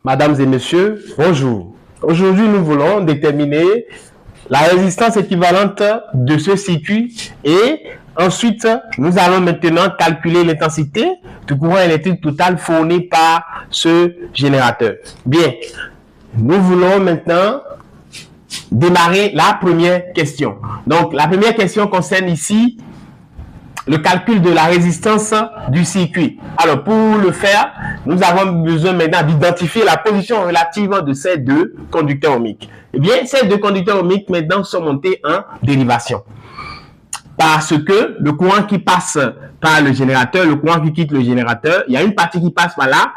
Mesdames et messieurs, bonjour. Aujourd'hui, nous voulons déterminer la résistance équivalente de ce circuit et ensuite, nous allons maintenant calculer l'intensité du courant électrique total fourni par ce générateur. Bien, nous voulons maintenant démarrer la première question. Donc, la première question concerne ici le calcul de la résistance du circuit. Alors, pour le faire, nous avons besoin maintenant d'identifier la position relative de ces deux conducteurs ohmiques. Eh bien, ces deux conducteurs ohmiques maintenant sont montés en dérivation. Parce que le courant qui passe par le générateur, le courant qui quitte le générateur, il y a une partie qui passe par là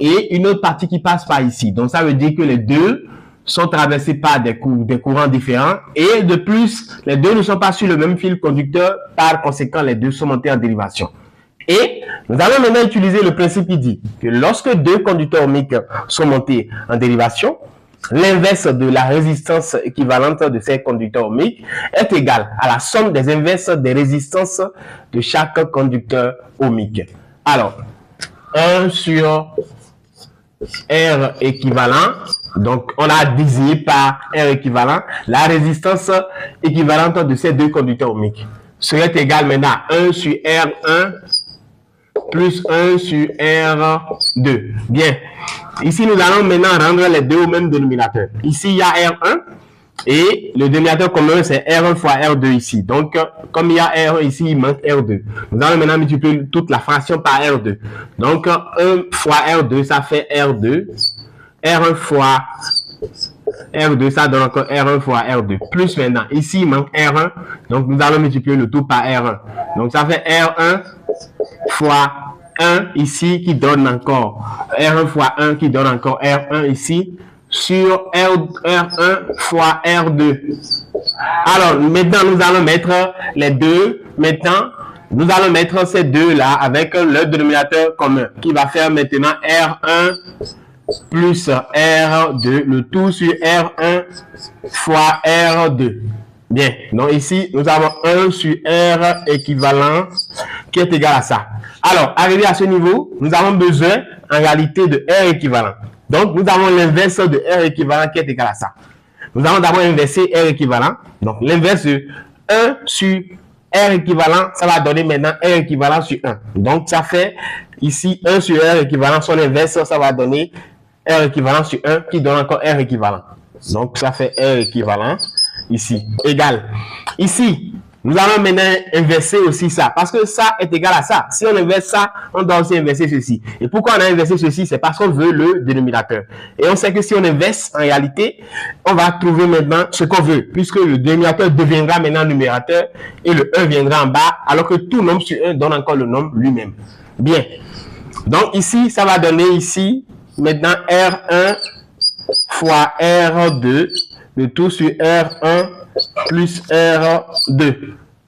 et une autre partie qui passe par ici. Donc, ça veut dire que les deux sont traversés par des courants différents et de plus, les deux ne sont pas sur le même fil conducteur, par conséquent, les deux sont montés en dérivation. Et nous allons maintenant utiliser le principe qui dit que lorsque deux conducteurs ohmiques sont montés en dérivation, l'inverse de la résistance équivalente de ces conducteurs ohmiques est égale à la somme des inverses des résistances de chaque conducteur ohmique. Alors, 1 sur R équivalent, donc on a divisé par R équivalent, la résistance équivalente de ces deux conducteurs ohmiques serait égale maintenant à 1 sur R1 plus 1 sur R2. Bien, ici nous allons maintenant rendre les deux au même dénominateur. Ici il y a R1 et le dénominateur commun c'est R1 fois R2 ici. Donc comme il y a R1 ici, il manque R2. Nous allons maintenant multiplier toute la fraction par R2. Donc 1 fois R2 ça fait R2. R1 fois R2, ça donne encore R1 fois R2. Plus maintenant, ici il manque R1, donc nous allons multiplier le tout par R1. Donc ça fait R1 fois 1 ici qui donne encore R1 fois 1 qui donne encore R1 ici sur R1 fois R2. Alors maintenant nous allons mettre les deux. Maintenant nous allons mettre ces deux là avec leur dénominateur commun qui va faire maintenant R1 plus R2, le tout sur R1 fois R2. Bien, donc ici, nous avons 1 sur R équivalent qui est égal à ça. Alors, arrivé à ce niveau, nous avons besoin en réalité de R équivalent. Donc, nous avons l'inverse de R équivalent qui est égal à ça. Nous allons d'abord inverser R équivalent. Donc, l'inverse de 1 sur R équivalent, ça va donner maintenant R équivalent sur 1. Donc, ça fait ici 1 sur R équivalent, son inverse, ça va donner R équivalent sur 1 qui donne encore R équivalent. Donc, ça fait R équivalent ici, égal. Ici, nous allons maintenant inverser aussi ça, parce que ça est égal à ça. Si on inverse ça, on doit aussi inverser ceci. Et pourquoi on a inversé ceci? C'est parce qu'on veut le dénominateur. Et on sait que si on inverse, en réalité, on va trouver maintenant ce qu'on veut, puisque le dénominateur deviendra maintenant numérateur et le 1 viendra en bas, alors que tout nombre sur 1 donne encore le nombre lui-même. Bien. Donc ici, ça va donner ici, maintenant R1 fois R2, le tout sur R1 plus R2.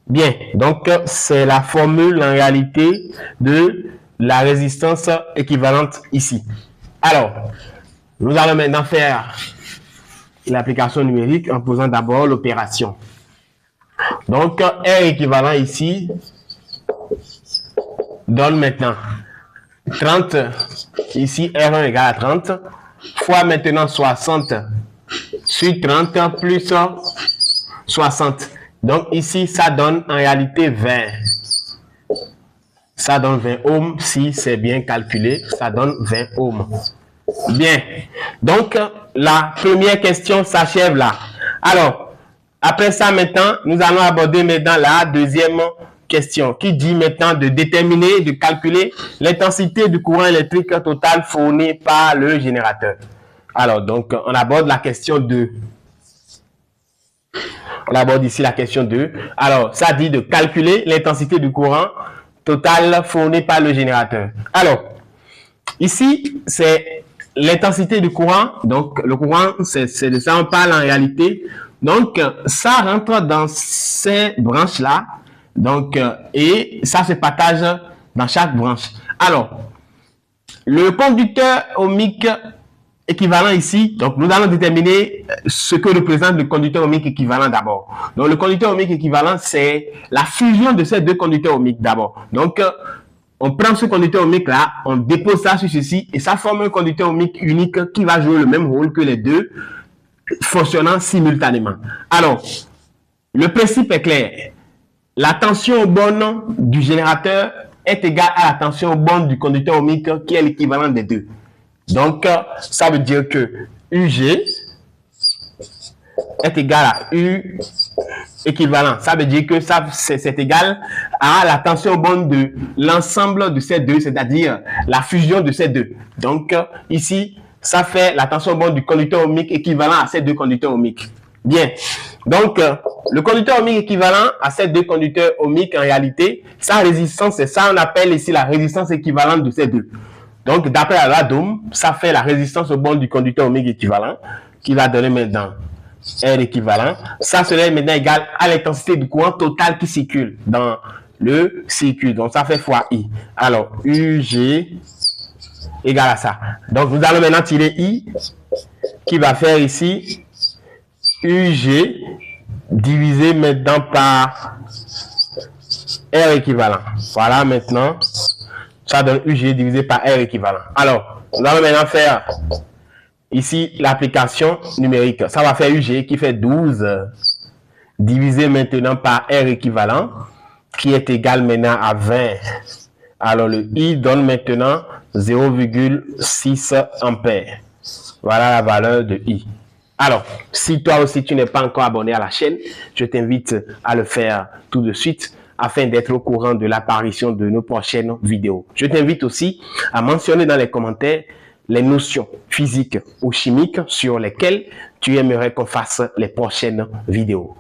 Bien, donc c'est la formule en réalité de la résistance équivalente ici. Alors, nous allons maintenant faire l'application numérique en posant d'abord l'opération. Donc, R équivalent ici donne maintenant 30, ici R1 égale à 30, fois maintenant 60 sur 30 plus 60. Donc ici, ça donne en réalité 20. Ça donne 20 ohms, si c'est bien calculé, ça donne 20 ohms. Bien, donc la première question s'achève là. Alors, après ça maintenant, nous allons aborder maintenant la deuxième question qui dit maintenant de déterminer, de calculer l'intensité du courant électrique total fourni par le générateur. Alors, donc, on aborde la question 2. On aborde ici la question 2. Alors, ça dit de calculer l'intensité du courant total fourni par le générateur. Alors, ici, c'est l'intensité du courant. Donc, le courant, c'est de ça on parle en réalité. Donc, ça rentre dans ces branches-là. Donc, et ça se partage dans chaque branche. Alors, le conducteur ohmique équivalent ici, donc nous allons déterminer ce que représente le conducteur ohmique équivalent d'abord. Donc, le conducteur ohmique équivalent, c'est la fusion de ces deux conducteurs ohmiques d'abord. Donc, On prend ce conducteur ohmique là, on dépose ça sur ceci et ça forme un conducteur ohmique unique qui va jouer le même rôle que les deux fonctionnant simultanément. Alors, le principe est clair. La tension aux bornes du générateur est égale à la tension aux bornes du conducteur ohmique qui est l'équivalent des deux. Donc, ça veut dire que UG est égal à U équivalent. Ça veut dire que c'est égal à la tension aux bornes de l'ensemble de ces deux, c'est-à-dire la fusion de ces deux. Donc, ici, ça fait la tension aux bornes du conducteur ohmique équivalent à ces deux conducteurs ohmiques. Bien. Donc, le conducteur ohmique équivalent à ces deux conducteurs ohmiques, en réalité, sa résistance, c'est ça, on appelle ici la résistance équivalente de ces deux. Donc, d'après la loi d'Ohm, ça fait la résistance aux bornes du conducteur ohmique équivalent, qui va donner maintenant R équivalent. Ça serait maintenant égal à l'intensité du courant total qui circule dans le circuit. Donc, ça fait fois I. Alors, UG égale à ça. Donc, nous allons maintenant tirer I, qui va faire ici UG divisé maintenant par R équivalent. Voilà, maintenant, ça donne UG divisé par R équivalent. Alors, nous allons maintenant faire ici l'application numérique. Ça va faire UG qui fait 12 divisé maintenant par R équivalent, qui est égal maintenant à 20. Alors, le I donne maintenant 0,6 ampères. Voilà la valeur de I. Alors, si toi aussi tu n'es pas encore abonné à la chaîne, je t'invite à le faire tout de suite afin d'être au courant de l'apparition de nos prochaines vidéos. Je t'invite aussi à mentionner dans les commentaires les notions physiques ou chimiques sur lesquelles tu aimerais qu'on fasse les prochaines vidéos.